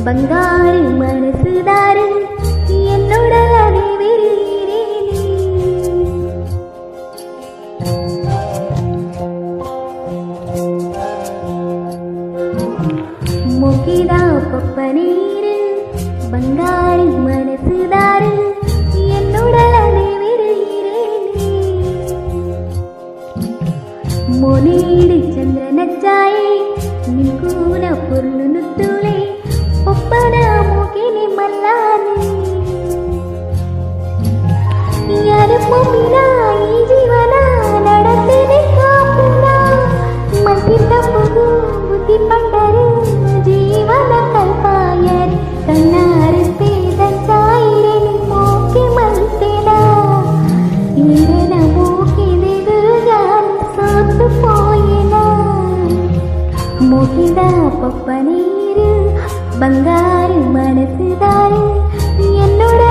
பங்காரு மனசுதாரு என்னோட அறிவிரீரே மொகிதா பப்பனீரு பங்காரு மனசுதாரு என்னோட அறிவிரீரே மொனீடு சந்திரனச்சாயே ನಿಲ್ಕೂನ ಪುರ್ಲು ನುತ್ತುಳೆ ಒಪ್ಪನ ಮೂಗಿನಿ ಮಲ್ಲಾನೆ ಯಾರು ಪೊಮ್ಮಿನ ಈ ಜೀವನ ನಡತೆನೆ ಕಾಪುನ ಮತ್ತಿದ್ದ ಮಗು ಬುದ್ಧಿ ಪಂಡರು ಜೀವನ ಕಲ್ಪಾಯರ್ ಕಣ್ಣಾರಿಸ್ತೆ ದಂಚಾಯಿರೆ ಮೋಕೆ ಮಲ್ತೆನ ಇರೆನ ಮೂಗಿದೆದು ಯಾರು ಸೋತು ಪೋಯಿನ மொகிதா பப்பனீரு பங்காரு மனசுதாரு என்னோட